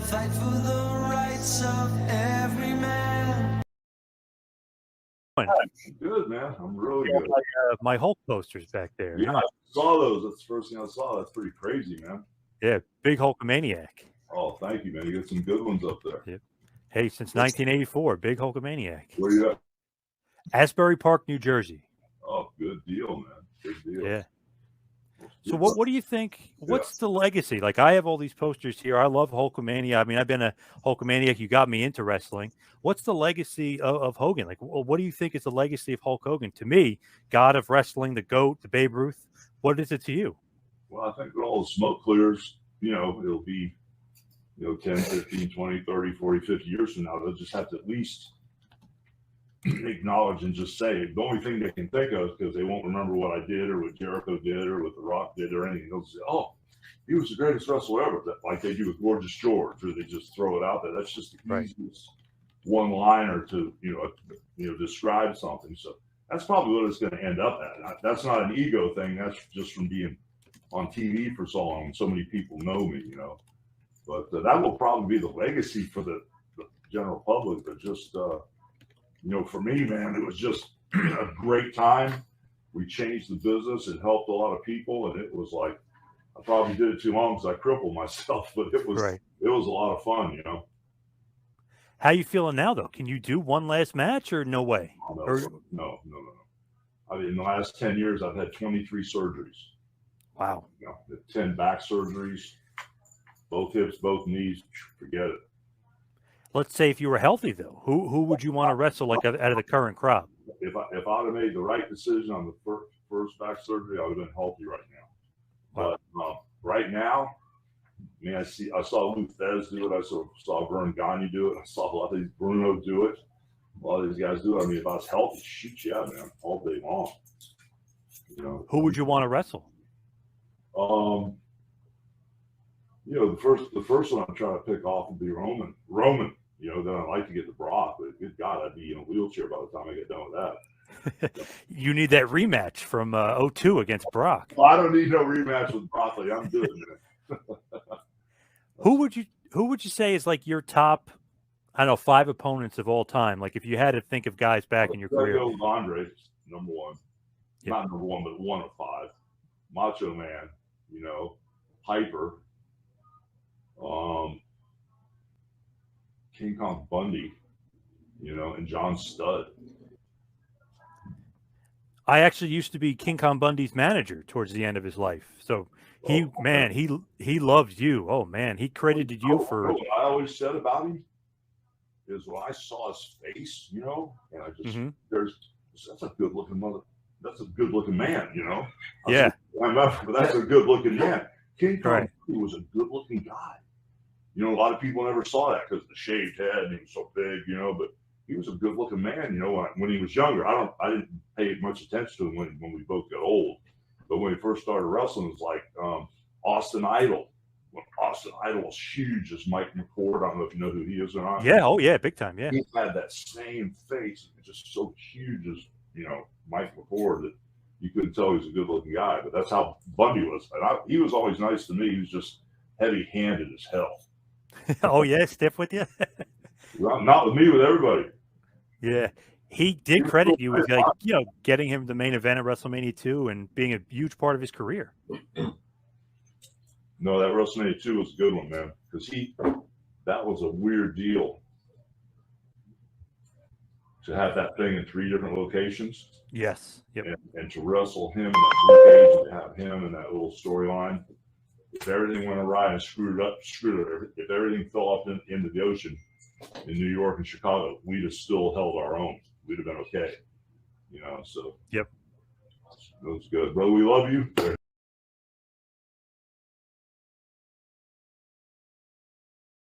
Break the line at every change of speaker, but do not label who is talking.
fight for the rights of every man.
Good, man. I'm really good.
My Hulk posters back there.
Yeah, I saw those. That's the first thing I saw. That's pretty crazy, man.
Yeah, big Hulkamaniac.
Oh, thank you, man. You got some good ones up there.
Yep. Hey, since 1984, big Hulkamaniac.
Where you at?
Asbury Park, New Jersey.
Oh, good deal, man. Good deal.
Yeah. So what do you think? What's the legacy? Like, I have all these posters here. I love Hulkamania. I mean, I've been a Hulkamaniac. You got me into wrestling. What's the legacy of Hogan? Like, what do you think is the legacy of Hulk Hogan? To me, God of wrestling, the GOAT, the Babe Ruth. What is it to you?
Well, I think when all the smoke clears, it'll be, 10, 15, 20, 30, 40, 50 years from now, they'll just have to at least acknowledge and just say it. The only thing they can think of, because they won't remember what I did or what Jericho did or what The Rock did or anything. They'll say, oh, he was the greatest wrestler ever, like they do with Gorgeous George, or they just throw it out there. That's just the easiest one-liner to, describe something. So that's probably what it's going to end up at. That's not an ego thing. That's just from being on TV for so long. So many people know me, But that will probably be the legacy for the general public. But just, for me, man, it was just a great time. We changed the business. It helped a lot of people. And it was like, I probably did it too long because I crippled myself. But it was it was a lot of fun,
How you feeling now, though? Can you do one last match or no way?
No. I mean, in the last 10 years, I've had 23 surgeries.
Wow.
10 back surgeries, both hips, both knees. Forget it.
Let's say if you were healthy, though, who would you want to wrestle like out of the current crop?
If I'd have made the right decision on the first back surgery, I would have been healthy right now.
Wow.
But right now, I saw Lou Thez do it. I saw Vern Gagne do it. I saw a lot of these Bruno do it. A lot of these guys do it. I mean, if I was healthy, shoot, yeah, man, all day long.
Who would you want to wrestle?
The first one I'm trying to pick off would be Roman. Then I'd like to get to Brock, but good God, I'd be in a wheelchair by the time I get done with that.
You need that rematch from 2002 against Brock.
Well, I don't need no rematch with Brock. I'm good, man.
Who would you say is like your top, 5 opponents of all time? Like if you had to think of guys back in your career.
Go with Andre, number one. Yep. Not number one, but one of 5. Macho Man, Piper, King Kong Bundy, and John Studd.
I actually used to be King Kong Bundy's manager towards the end of his life. So he loves you. Oh man, he credited you for.
What I always said about him is when I saw his face, and I just that's a good looking mother. That's a good looking man,
Yeah.
But that's a good looking man. King Kong was a good looking guy. A lot of people never saw that because of the shaved head and he was so big, but he was a good looking man, when he was younger. I didn't pay much attention to him when we both got old. But when he first started wrestling, it was like Austin Idol. When Austin Idol was huge as Mike McCord. I don't know if you know who he is or not.
Yeah, oh yeah, big time, yeah.
He had that same face, just so huge as, Mike McCord that you couldn't tell he was a good looking guy. But that's how Bundy was. And he was always nice to me. He was just heavy handed as hell.
Oh yeah, stiff with you?
Not with me, with everybody.
Yeah. He did credit you with getting him the main event at WrestleMania 2 and being a huge part of his career.
No, that WrestleMania 2 was a good one, man. Because that was a weird deal to have that thing in 3 different locations.
Yes. Yep.
And to wrestle him in that cage, to have him in that little storyline. If everything went awry and screwed it. If everything fell off into the ocean in New York and Chicago, we'd have still held our own. We'd have been okay. So.
Yep.
That was good. Brother, we love you.